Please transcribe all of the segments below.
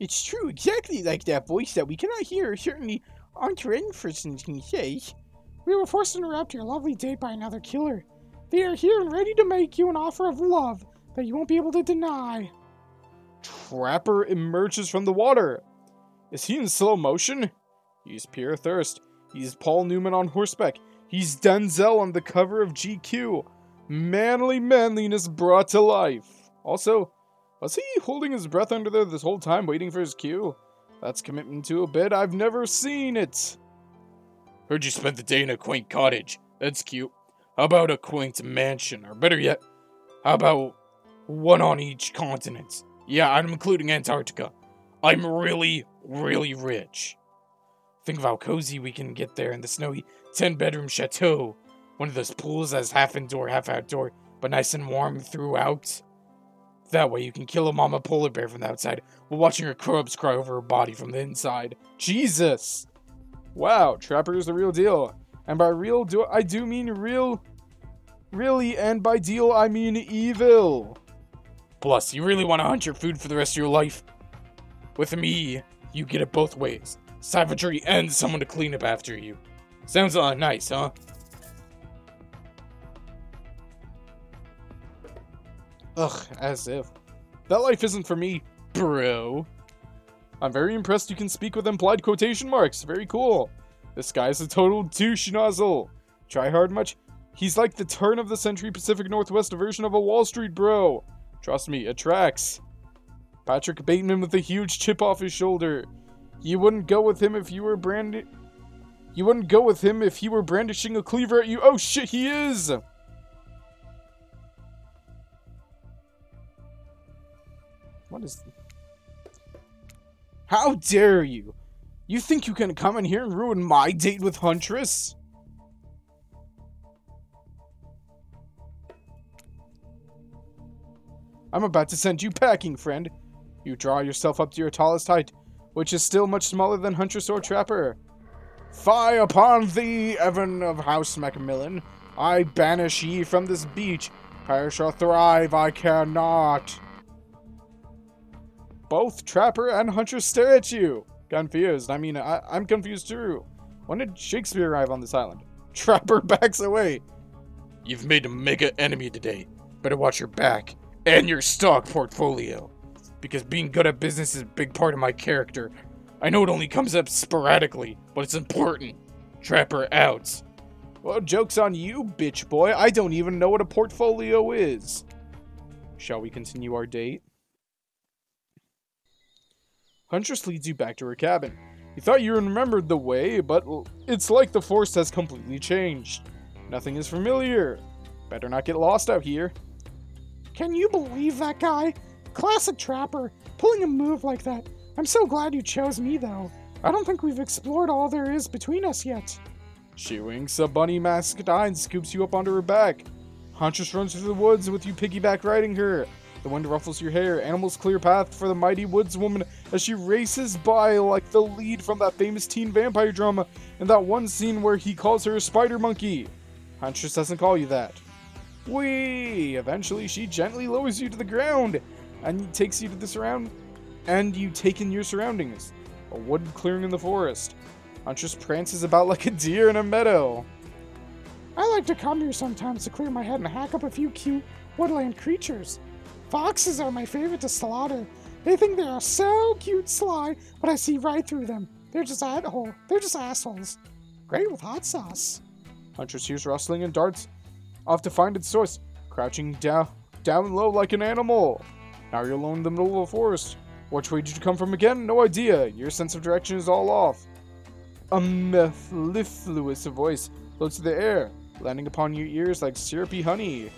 It's true, exactly like that voice that we cannot hear. Certainly aren't Renfersons can say. We were forced to interrupt your lovely date by another killer. They are here and ready to make you an offer of love that you won't be able to deny. Trapper emerges from the water. Is he in slow motion? He's pure thirst. He's Paul Newman on horseback. He's Denzel on the cover of GQ. Manly manliness brought to life. Also, was he holding his breath under there this whole time waiting for his cue? That's commitment to a bed. I've never seen it. Heard you spent the day in a quaint cottage. That's cute. How about a quaint mansion? Or better yet, how about one on each continent? Yeah, I'm including Antarctica. I'm really, really rich. Think of how cozy we can get there in the snowy 10-bedroom chateau. One of those pools that's half indoor, half outdoor, but nice and warm throughout. That way you can kill a mama polar bear from the outside while watching her cubs cry over her body from the inside. Jesus! Wow, Trapper is the real deal. And by real, I do mean real. Really, and by deal, I mean evil. Plus, you really want to hunt your food for the rest of your life? With me, you get it both ways. Savagery and someone to clean up after you. Sounds nice, huh? Ugh, as if. That life isn't for me, bro. I'm very impressed you can speak with implied quotation marks. Very cool. This guy's a total douche nozzle. Try hard much? He's like the turn of the century Pacific Northwest version of a Wall Street bro. Trust me, it tracks. Patrick Bateman with a huge chip off his shoulder. You wouldn't go with him if you were You wouldn't go with him if he were brandishing a cleaver at you. Oh shit, he is! What is... How dare you? You think you can come in here and ruin my date with Huntress? I'm about to send you packing, friend. You draw yourself up to your tallest height, which is still much smaller than Huntress or Trapper. Fie upon thee, Evan of House Macmillan. I banish ye from this beach. Perish or thrive, I care not. Both Trapper and Huntress stare at you. Confused. I mean, I'm confused too. When did Shakespeare arrive on this island? Trapper backs away. You've made a mega enemy today. Better watch your back. And your stock portfolio. Because being good at business is a big part of my character. I know it only comes up sporadically, but it's important. Trapper out. Well, joke's on you, bitch boy. I don't even know what a portfolio is. Shall we continue our date? Huntress leads you back to her cabin. You thought you remembered the way, but it's like the force has completely changed. Nothing is familiar. Better not get lost out here. Can you believe that guy? Classic Trapper, pulling a move like that. I'm so glad you chose me, though. I don't think we've explored all there is between us yet. She winks a bunny masked eye and scoops you up onto her back. Huntress runs through the woods with you piggyback riding her. The wind ruffles your hair. Animals clear path for the mighty woodswoman as she races by like the lead from that famous teen vampire drama in that one scene where he calls her a spider monkey. Huntress doesn't call you that. Whee! Eventually, she gently lowers you to the ground and takes you to the you take in your surroundings. A wood clearing in the forest. Huntress prances about like a deer in a meadow. I like to come here sometimes to clear my head and hack up a few cute woodland creatures. Foxes are my favorite to slaughter. They think they are so cute sly, but I see right through them. They're just assholes. Great with hot sauce. Huntress hears rustling and darts off to find its source, crouching down low like an animal. Now you're alone in the middle of a forest. Which way did you come from again? No idea. Your sense of direction is all off. A mellifluous voice floats through the air, landing upon your ears like syrupy honey.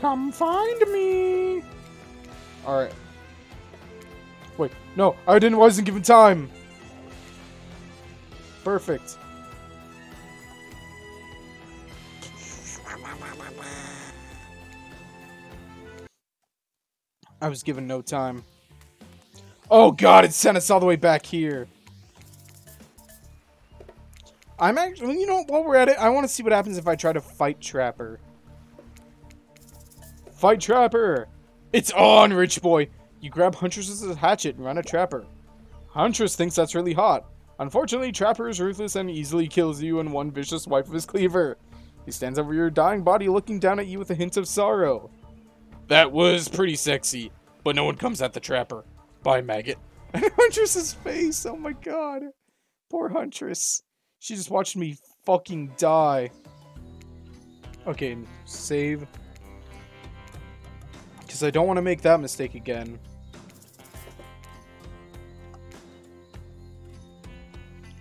Come find me! Alright. Wait, no, I wasn't given time! Perfect. I was given no time. Oh god, it sent us all the way back here. I'm actually, you know, while we're at it, I want to see what happens if I try to fight Trapper. Fight Trapper! It's on, rich boy! You grab Huntress's hatchet and run at Trapper. Huntress thinks that's really hot. Unfortunately, Trapper is ruthless and easily kills you in one vicious swipe of his cleaver. He stands over your dying body looking down at you with a hint of sorrow. That was pretty sexy, but no one comes at the Trapper. Bye, maggot. And Huntress's face, oh my god. Poor Huntress. She just watched me fucking die. Okay, save. Because I don't want to make that mistake again.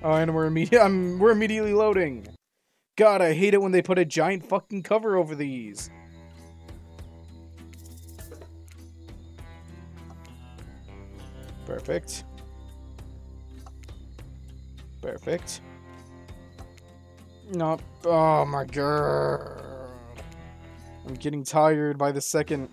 Oh, and we're immediately loading. God, I hate it when they put a giant fucking cover over these. Perfect. Perfect. No. Oh my god. I'm getting tired by the second.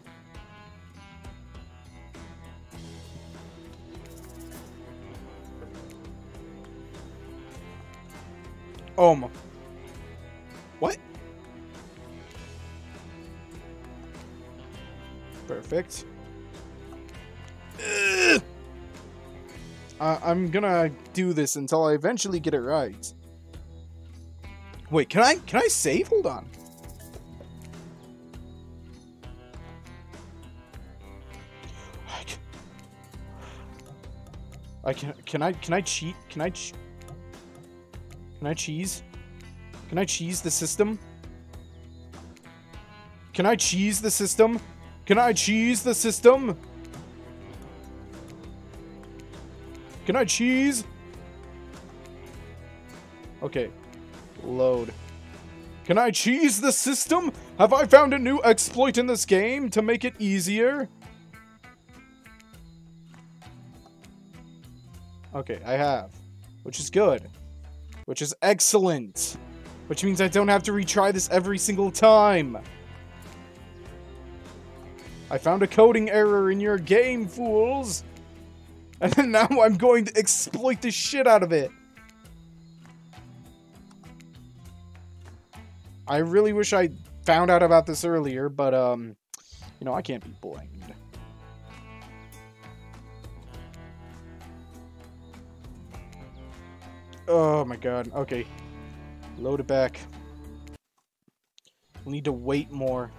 Oh my. What? Perfect. Ugh. I'm gonna do this until I eventually get it right. Wait, can I save? Hold on. Can I cheat? Can I cheese? Can I cheese the system? Can I cheese the system? Can I cheese the system? Can I cheese? Okay. Load. Can I cheese the system? Have I found a new exploit in this game to make it easier? Okay, I have. Which is good. Which is excellent. Which means I don't have to retry this every single time. I found a coding error in your game, fools. And now I'm going to exploit the shit out of it. I really wish I found out about this earlier, but, you know, I can't be blamed. Oh my god, okay. Load it back. We'll need to wait more.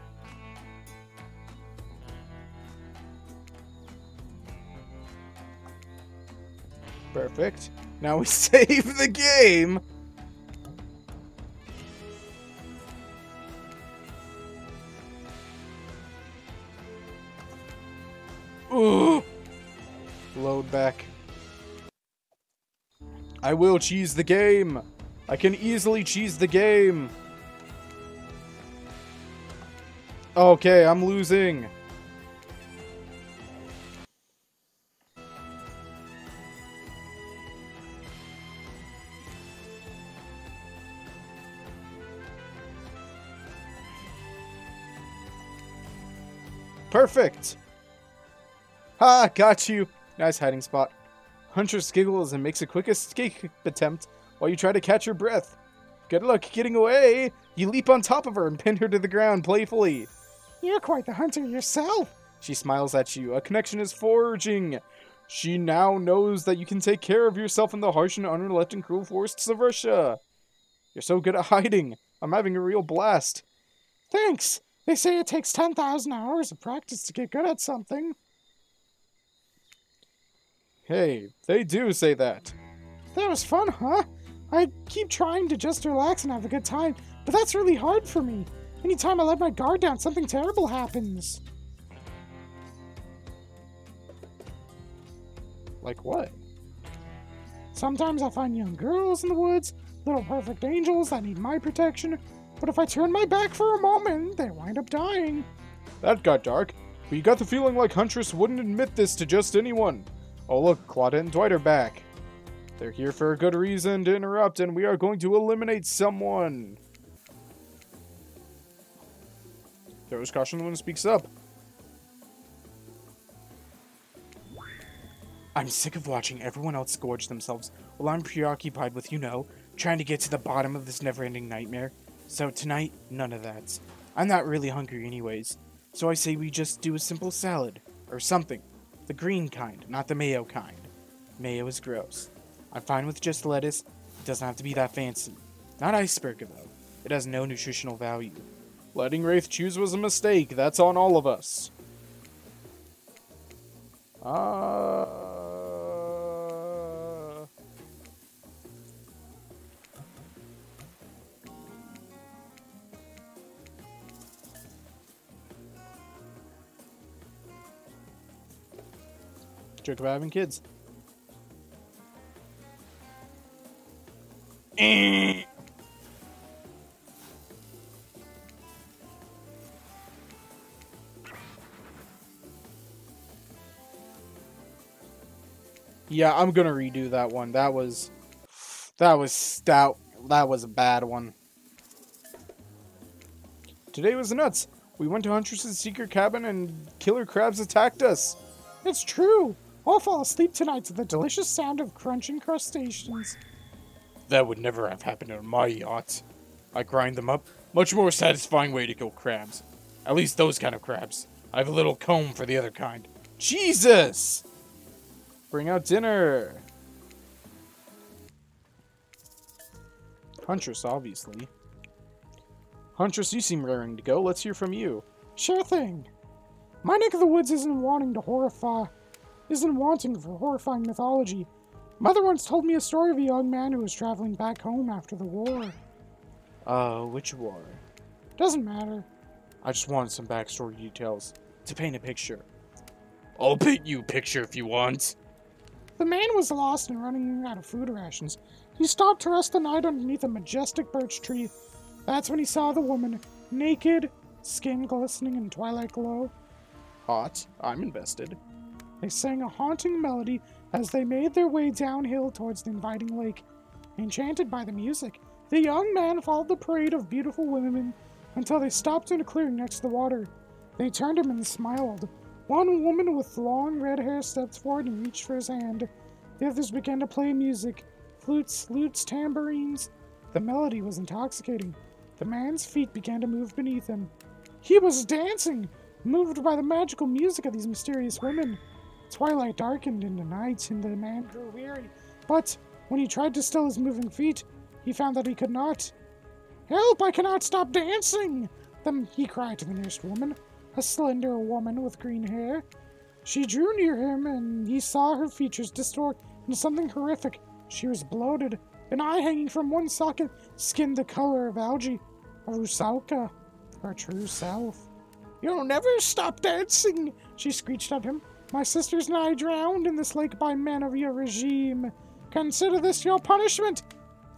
Perfect. Now we save the game! Ooh! Load back. I will cheese the game! I can easily cheese the game! Okay, I'm losing. Perfect! Ha! Got you! Nice hiding spot. Huntress giggles and makes a quick escape attempt while you try to catch your breath. Good luck getting away! You leap on top of her and pin her to the ground playfully. You're quite the hunter yourself. She smiles at you. A connection is forging. She now knows that you can take care of yourself in the harsh and unrelenting cruel forests of Russia. You're so good at hiding. I'm having a real blast. Thanks. They say it takes 10,000 hours of practice to get good at something. Hey, they do say that. That was fun, huh? I keep trying to just relax and have a good time, but that's really hard for me. Anytime I let my guard down, something terrible happens. Like what? Sometimes I find young girls in the woods, little perfect angels that need my protection, but if I turn my back for a moment, they wind up dying. That got dark, but you got the feeling like Huntress wouldn't admit this to just anyone. Oh look, Claudette and Dwight are back. They're here for a good reason to interrupt, and we are going to eliminate someone. There was caution when one speaks up. I'm sick of watching everyone else gorge themselves while I'm preoccupied with, you know, trying to get to the bottom of this never-ending nightmare. So tonight, none of that. I'm not really hungry anyways, so I say we just do a simple salad, or something. The green kind, not the mayo kind. Mayo is gross. I'm fine with just lettuce. It doesn't have to be that fancy. Not iceberg, though. It has no nutritional value. Letting Wraith choose was a mistake. That's on all of us. Joke about having kids. Yeah, I'm gonna redo that one. That was stout. That was a bad one. Today was nuts. We went to Huntress's secret cabin and killer crabs attacked us. It's true. I'll fall asleep tonight to the delicious sound of crunching crustaceans. That would never have happened on my yacht. I grind them up. Much more satisfying way to kill crabs. At least those kind of crabs. I have a little comb for the other kind. Jesus! Bring out dinner. Huntress, obviously. Huntress, you seem raring to go. Let's hear from you. Sure thing. My neck of the woods isn't wanting for horrifying mythology. Mother once told me a story of a young man who was traveling back home after the war. Which war? Doesn't matter. I just wanted some backstory details to paint a picture. I'll paint you a picture if you want. The man was lost and running out of food rations. He stopped to rest the night underneath a majestic birch tree. That's when he saw the woman, naked, skin glistening in twilight glow. Hot. I'm invested. They sang a haunting melody as they made their way downhill towards the inviting lake. Enchanted by the music, the young man followed the parade of beautiful women until they stopped in a clearing next to the water. They turned him and smiled. One woman with long red hair stepped forward and reached for his hand. The others began to play music. Flutes, lutes, tambourines. The melody was intoxicating. The man's feet began to move beneath him. He was dancing, moved by the magical music of these mysterious women. Twilight darkened into night, and the man grew weary. But when he tried to still his moving feet, he found that he could not. "Help! I cannot stop dancing!" He cried to the nearest woman, a slender woman with green hair. She drew near him, and he saw her features distort into something horrific. She was bloated, an eye hanging from one socket, skin the color of algae. A Rusalka, her true self. "You'll never stop dancing!" she screeched at him. "My sisters and I drowned in this lake by men of your regime. Consider this your punishment!"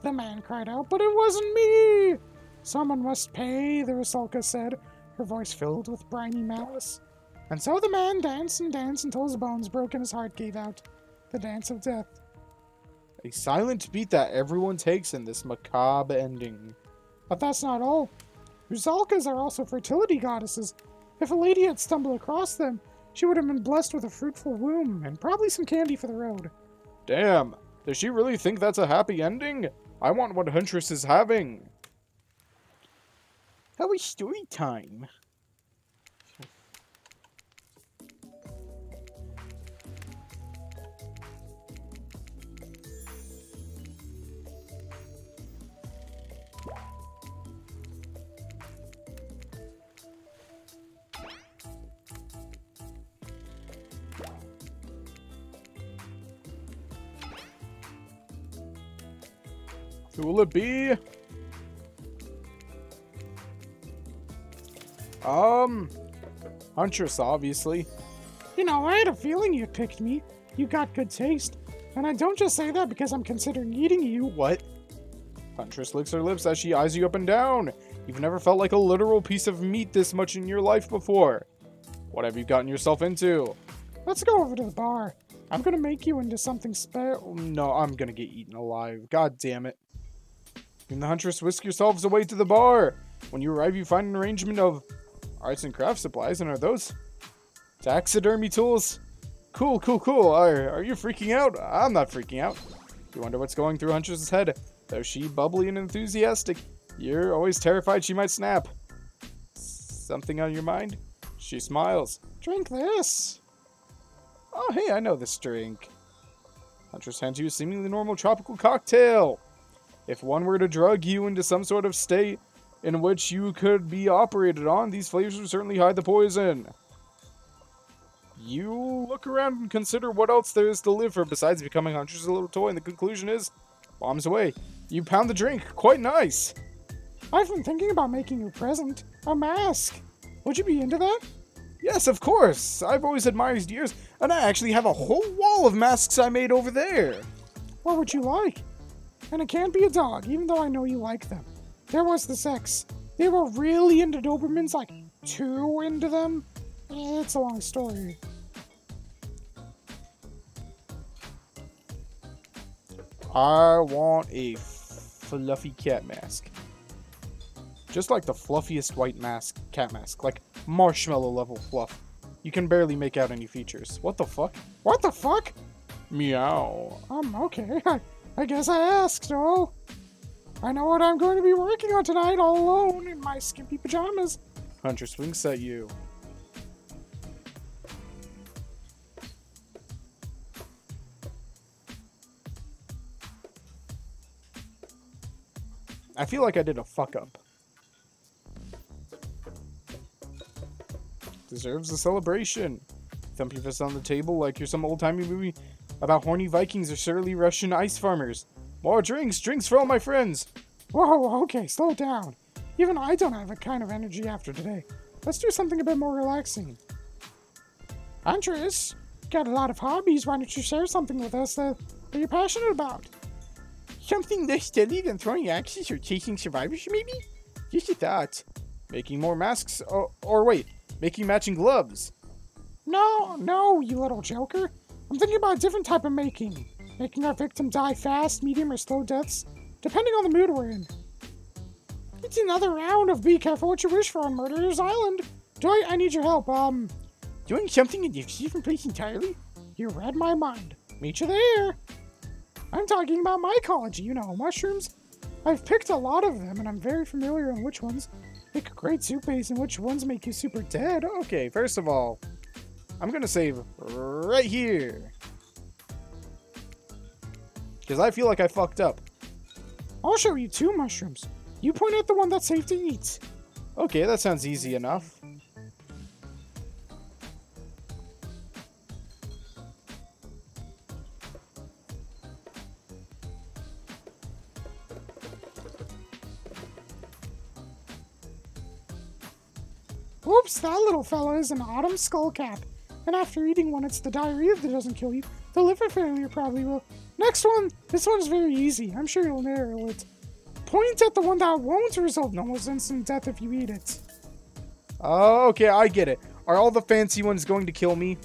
The man cried out, "But it wasn't me!" "Someone must pay," the Rusalka said, her voice filled with briny malice. And so the man danced and danced until his bones broke and his heart gave out. The dance of death. A silent beat that everyone takes in this macabre ending. But that's not all. Rusalkas are also fertility goddesses. If a lady had stumbled across them, she would have been blessed with a fruitful womb and probably some candy for the road. Damn, does she really think that's a happy ending? I want what Huntress is having. How is story time? Who will it be? Huntress, obviously. You know, I had a feeling you picked me. You got good taste. And I don't just say that because I'm considering eating you. What? Huntress licks her lips as she eyes you up and down. You've never felt like a literal piece of meat this much in your life before. What have you gotten yourself into? Let's go over to the bar. I'm gonna make you into something No, I'm gonna get eaten alive. God damn it. You and the Huntress whisk yourselves away to the bar. When you arrive, you find an arrangement of arts and craft supplies, and are those taxidermy tools? Cool, cool, cool. Are you freaking out? I'm not freaking out. You wonder what's going through Huntress's head. Though she bubbly and enthusiastic, you're always terrified she might snap. Something on your mind? She smiles. Drink this. Oh, hey, I know this drink. Huntress hands you a seemingly normal tropical cocktail. If one were to drug you into some sort of state in which you could be operated on, these flavors would certainly hide the poison. You look around and consider what else there is to live for besides becoming Huntress's little toy, and the conclusion is, bombs away. You pound the drink. Quite nice. I've been thinking about making you a present. A mask. Would you be into that? Yes, of course. I've always admired yours, and I actually have a whole wall of masks I made over there. What would you like? And it can't be a dog, even though I know you like them. There was the sex. They were really into Dobermans, like too into them. It's a long story. I want a fluffy cat mask. Just like the fluffiest white mask, cat mask, like marshmallow level fluff. You can barely make out any features. What the fuck? What the fuck? Meow. Okay. I guess I asked, oh. I know what I'm going to be working on tonight all alone in my skimpy pajamas. Huntress winks at you. I feel like I did a fuck up. Deserves a celebration. Thump your fist on the table like you're some old-timey movie about horny Vikings or surly Russian ice farmers. More drinks! Drinks for all my friends! Whoa, okay, slow down. Even I don't have that kind of energy after today. Let's do something a bit more relaxing. Huntress, got a lot of hobbies. Why don't you share something with us that you're passionate about? Something less deadly than throwing axes or chasing survivors, maybe? Just a thought. Making more masks? Or wait, making matching gloves. No, you little joker. I'm thinking about a different type of making. Making our victim die fast, medium, or slow deaths, depending on the mood we're in. It's another round of Be Careful What You Wish For on Murderer's Island. I need your help. Doing something in a different place entirely? You read my mind. Meet you there. I'm talking about mycology, you know, mushrooms. I've picked a lot of them, and I'm very familiar on which ones make a great soup base and which ones make you super dead. Okay, first of all, I'm gonna save right here. Because I feel like I fucked up. I'll show you 2 mushrooms. You point out the one that's safe to eat. Okay, that sounds easy enough. Oops, that little fella is an autumn skullcap. And after eating one, it's the diarrhea that doesn't kill you. The liver failure probably will. Next one! This one's very easy. I'm sure you'll narrow it. Point at the one that won't result in almost instant death if you eat it. Oh, okay, I get it. Are all the fancy ones going to kill me?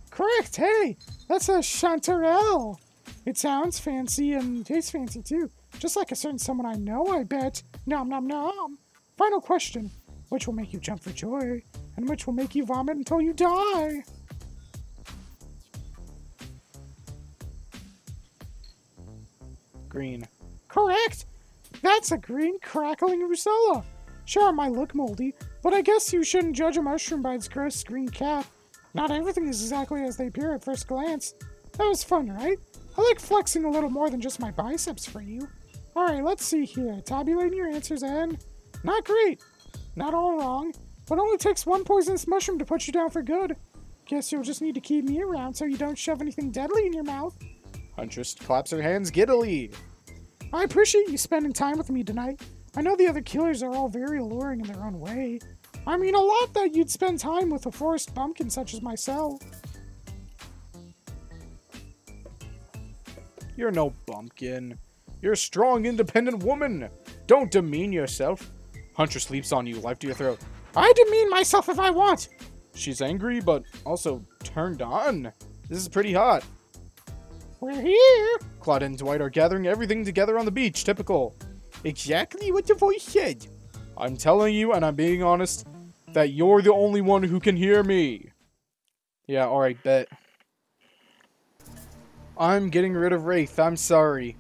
Correct, hey! That's a chanterelle. It sounds fancy and tastes fancy too. Just like a certain someone I know, I bet. Nom nom nom. Final question. Which will make you jump for joy, and which will make you vomit until you die? Green. Correct! That's a green crackling Rusella. Sure, it might look moldy, but I guess you shouldn't judge a mushroom by its gross green cap. Not everything is exactly as they appear at first glance. That was fun, right? I like flexing a little more than just my biceps for you. Alright, let's see here. Tabulating your answers and... Not great. Not all wrong, but only takes 1 poisonous mushroom to put you down for good. Guess you'll just need to keep me around so you don't shove anything deadly in your mouth. Huntress claps her hands giddily. I appreciate you spending time with me tonight. I know the other killers are all very alluring in their own way. I mean a lot that you'd spend time with a forest bumpkin such as myself. You're no bumpkin. You're a strong, independent woman. Don't demean yourself. Huntress leaps on you, life to your throat. I demean myself if I want. She's angry, but also turned on. This is pretty hot. We're here. Claude and Dwight are gathering everything together on the beach. Typical. Exactly what the voice said. I'm telling you, and I'm being honest, that you're the only one who can hear me. Yeah, alright, bet. I'm getting rid of Wraith. I'm sorry.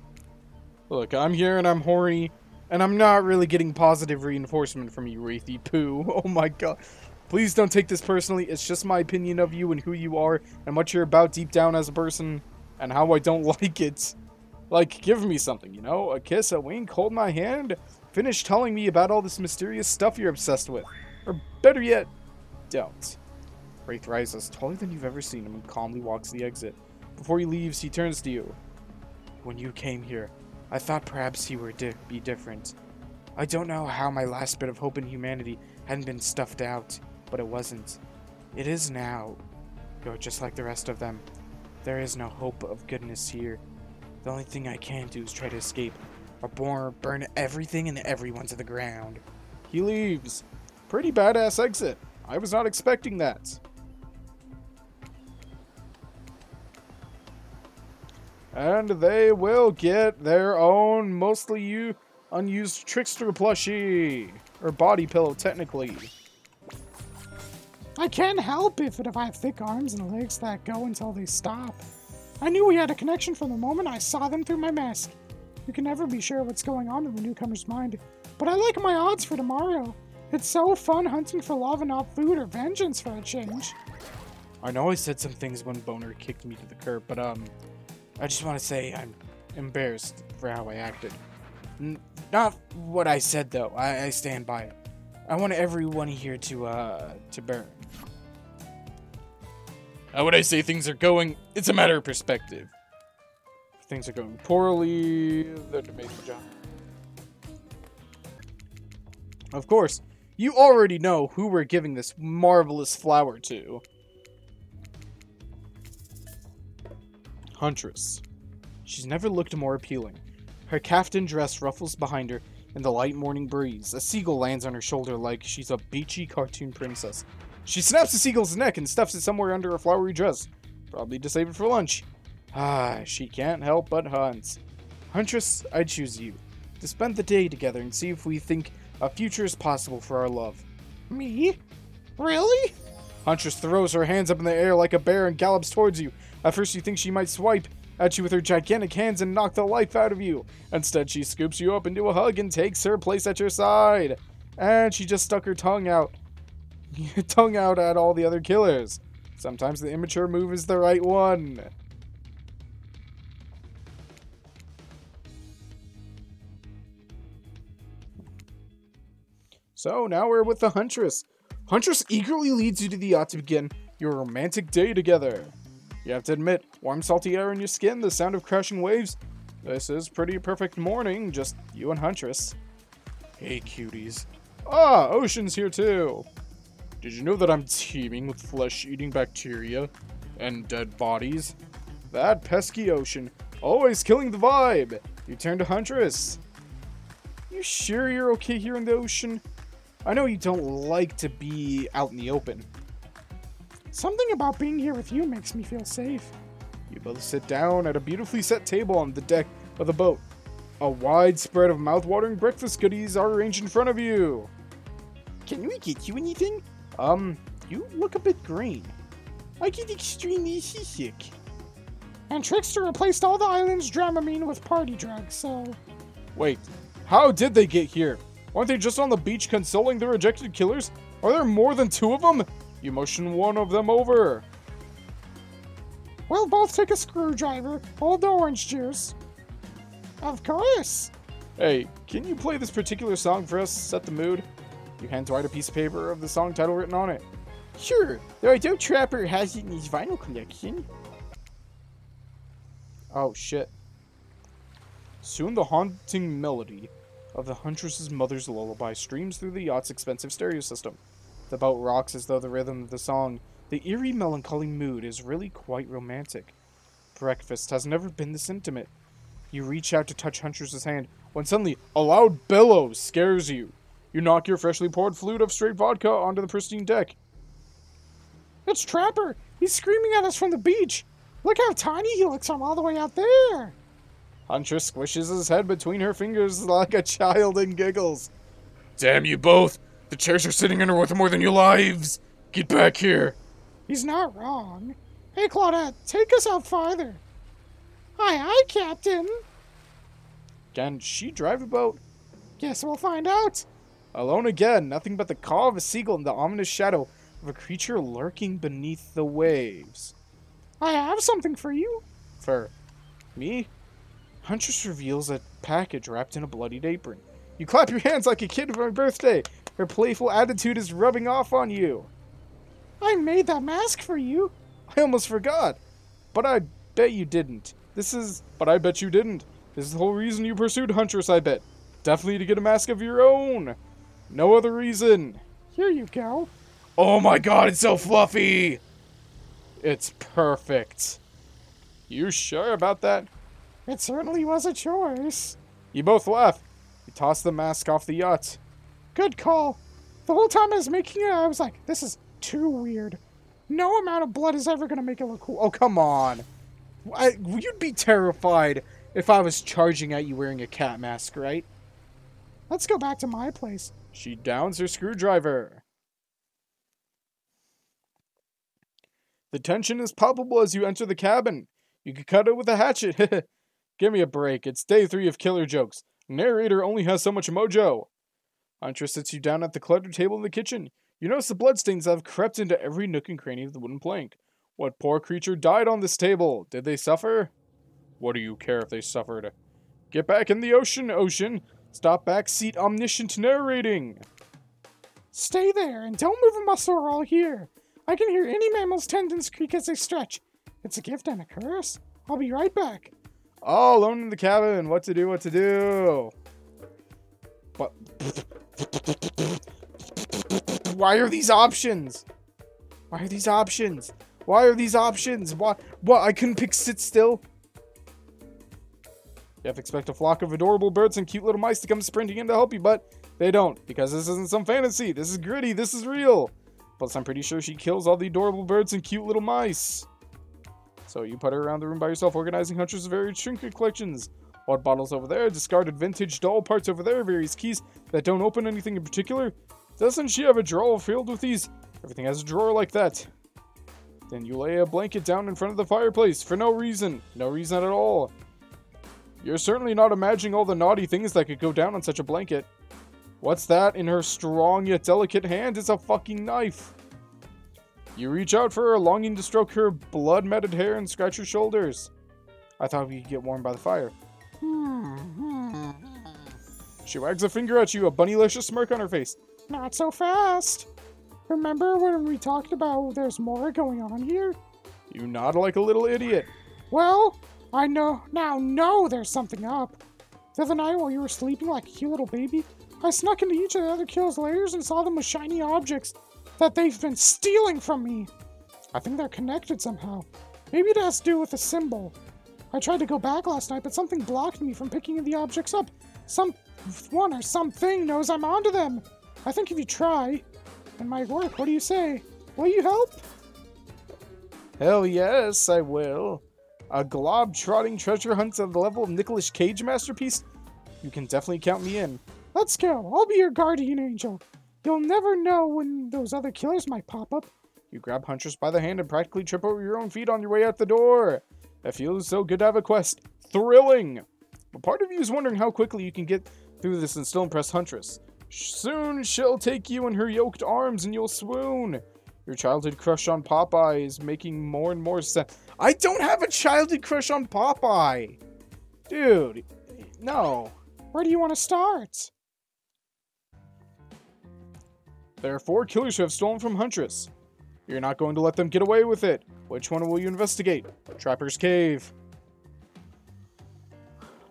Look, I'm here and I'm horny. And I'm not really getting positive reinforcement from you, Wraithy Poo. Oh my god. Please don't take this personally. It's just my opinion of you and who you are and what you're about deep down as a person. and how I don't like it. Like, give me something, you know? A kiss, a wink, hold my hand, finish telling me about all this mysterious stuff you're obsessed with. Or better yet, don't. Wraith rises, taller than you've ever seen him, and calmly walks the exit. Before he leaves, he turns to you. When you came here, I thought perhaps he would be different. I don't know how my last bit of hope in humanity hadn't been stuffed out, but it wasn't. It is now. You're just like the rest of them. There is no hope of goodness here. The only thing I can do is try to escape, or burn everything and everyone to the ground. He leaves. Pretty badass exit. I was not expecting that. And they will get their own, mostly unused Trickster plushie. Or body pillow, technically. I can't help it if I have thick arms and legs that go until they stop. I knew we had a connection from the moment I saw them through my mask. You can never be sure what's going on in the newcomer's mind, but I like my odds for tomorrow. It's so fun hunting for love and not food or vengeance for a change. I know I said some things when Boner kicked me to the curb, but I just want to say I'm embarrassed for how I acted. Not what I said, though. I stand by it. I want everyone here to burn. How would I say things are going? It's a matter of perspective. If things are going poorly, they're an amazing job. Of course, you already know who we're giving this marvelous flower to. Huntress. She's never looked more appealing. Her caftan dress ruffles behind her in the light morning breeze. A seagull lands on her shoulder like she's a beachy cartoon princess. She snaps the seagull's neck and stuffs it somewhere under her flowery dress. Probably to save it for lunch. She can't help but hunt. Huntress, I choose you. To spend the day together and see if we think a future is possible for our love. Me? Really? Huntress throws her hands up in the air like a bear and gallops towards you. At first you think she might swipe at you with her gigantic hands and knock the life out of you. Instead, she scoops you up into a hug and takes her place at your side. And she just stuck her tongue out at all the other killers. Sometimes the immature move is the right one. So now we're with the Huntress. Huntress eagerly leads you to the yacht to begin your romantic day together. You have to admit, warm salty air in your skin, the sound of crashing waves. This is pretty perfect morning, just you and Huntress. Hey cuties. Ocean's here too. Did you know that I'm teeming with flesh-eating bacteria and dead bodies? That pesky Ocean, always killing the vibe. You turn to Huntress. You sure you're okay here in the ocean? I know you don't like to be out in the open. Something about being here with you makes me feel safe. You both sit down at a beautifully set table on the deck of the boat. A wide spread of mouth-watering breakfast goodies are arranged in front of you. Can we get you anything? You look a bit green. I get extremely seasick. And Trickster replaced all the island's Dramamine with party drugs, so... Wait, how did they get here? Aren't they just on the beach consoling the rejected killers? Are there more than 2 of them? You motion one of them over. We'll both take a screwdriver, hold the orange juice. Of course. Hey, can you play this particular song for us, set the mood? You hand Dwight a piece of paper of the song title written on it. Sure, though I doubt Trapper has it in his vinyl collection. Oh shit. Soon the haunting melody of the Huntress's mother's lullaby streams through the yacht's expensive stereo system. The boat rocks as though the rhythm of the song, the eerie melancholy mood, is really quite romantic. Breakfast has never been this intimate. You reach out to touch Huntress's hand, when suddenly a loud bellow scares you. You knock your freshly poured flute of straight vodka onto the pristine deck. It's Trapper! He's screaming at us from the beach! Look how tiny he looks from all the way out there! Huntress squishes his head between her fingers like a child and giggles. Damn you both! The chairs are sitting in her worth more than your lives! Get back here! He's not wrong. Hey, Claudette, take us out farther. Aye, Captain. Can she drive a boat? Guess we'll find out. Alone again, nothing but the call of a seagull and the ominous shadow of a creature lurking beneath the waves. I have something for you. fur. Me? Huntress reveals a package wrapped in a bloodied apron. You clap your hands like a kid for my birthday. Her playful attitude is rubbing off on you. I made that mask for you. I almost forgot. But I bet you didn't. But I bet you didn't. This is the whole reason you pursued Huntress, I bet. Definitely to get a mask of your own. No other reason. Here you go. Oh my god, it's so fluffy! It's perfect. You sure about that? It certainly was a choice. You both laugh. You toss the mask off the yacht. Good call. The whole time I was making it, I was like, this is too weird. No amount of blood is ever going to make it look cool. Oh, come on. You'd be terrified if I was charging at you wearing a cat mask, right? Let's go back to my place. She downs her screwdriver. The tension is palpable as you enter the cabin. You could cut it with a hatchet. Give me a break. It's day 3 of killer jokes. Narrator only has so much mojo. Huntress sits you down at the cluttered table in the kitchen. You notice the bloodstains that have crept into every nook and cranny of the wooden plank. What poor creature died on this table? Did they suffer? What do you care if they suffered? Get back in the ocean, Ocean. Stop backseat omniscient narrating. Stay there and don't move a muscle or I'll hear. I can hear any mammal's tendons creak as they stretch. It's a gift and a curse. I'll be right back. All alone in the cabin. What to do, what to do. But why are these options? Why are these options? Why are these options? What? I couldn't pick sit still? You have to expect a flock of adorable birds and cute little mice to come sprinting in to help you, but they don't, because this isn't some fantasy. This is gritty. This is real. Plus, I'm pretty sure she kills all the adorable birds and cute little mice. So you put her around the room by yourself, organizing Huntress' various trinket collections. Odd bottles over there, discarded vintage doll parts over there, various keys that don't open anything in particular. Doesn't she have a drawer filled with these? Everything has a drawer like that. Then you lay a blanket down in front of the fireplace for no reason. No reason at all. You're certainly not imagining all the naughty things that could go down on such a blanket. What's that in her strong yet delicate hand? It's a fucking knife. You reach out for her, longing to stroke her blood-matted hair and scratch her shoulders. I thought we could get warm by the fire. She wags a finger at you, a bunnylicious smirk on her face. Not so fast. Remember when we talked about there's more going on here? You nod like a little idiot. Well, I know there's something up. The other night while you were sleeping like a cute little baby, I snuck into each of the other kills' lairs and saw them with shiny objects that they've been stealing from me. I think they're connected somehow. Maybe it has to do with a symbol. I tried to go back last night, but something blocked me from picking the objects up. Someone or something knows I'm onto them. I think if you try, it might work. What do you say? Will you help? Hell yes, I will. A globe-trotting treasure hunt at the level of Nicolas Cage masterpiece? You can definitely count me in. Let's go. I'll be your guardian angel. You'll never know when those other killers might pop up. You grab Huntress by the hand and practically trip over your own feet on your way out the door. It feels so good to have a quest. Thrilling! But part of you is wondering how quickly you can get through this and still impress Huntress. Soon she'll take you in her yoked arms and you'll swoon. Your childhood crush on Popeye is making more and more sense. I don't have a childhood crush on Popeye! Dude, no. Where do you want to start? There are 4 killers who have stolen from Huntress. You're not going to let them get away with it. Which one will you investigate? Trapper's Cave.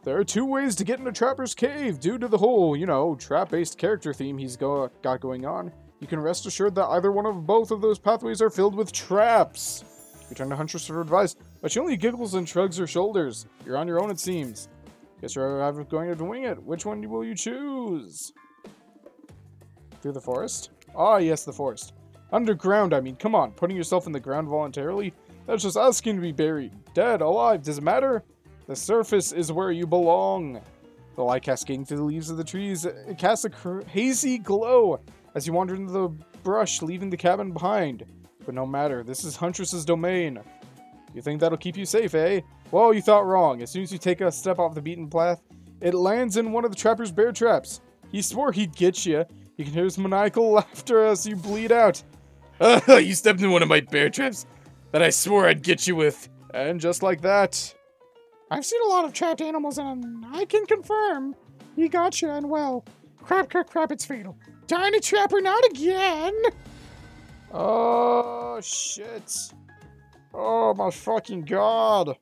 There are 2 ways to get into Trapper's Cave due to the whole, trap-based character theme he's got going on. You can rest assured that either one of both of those pathways are filled with traps. You turn to Huntress for advice, but she only giggles and shrugs her shoulders. You're on your own, it seems. Guess you're going to wing it. Which one will you choose? Through the forest? Ah, yes, the forest. Underground, I mean. Come on, putting yourself in the ground voluntarily? That's just asking to be buried. Dead, alive, does it matter? The surface is where you belong. The light cascading through the leaves of the trees, it casts a hazy glow as you wander into the brush, leaving the cabin behind. But no matter, this is Huntress's domain. You think that'll keep you safe, eh? Well, you thought wrong. As soon as you take a step off the beaten path, it lands in one of the trapper's bear traps. He swore he'd get you. You can hear his maniacal laughter as you bleed out. You stepped in one of my bear traps that I swore I'd get you with. And just like that, I've seen a lot of trapped animals, and I can confirm he got you, and well, crap, it's fatal. Darn it, Trapper, not again! Oh, shit. Oh, my fucking god.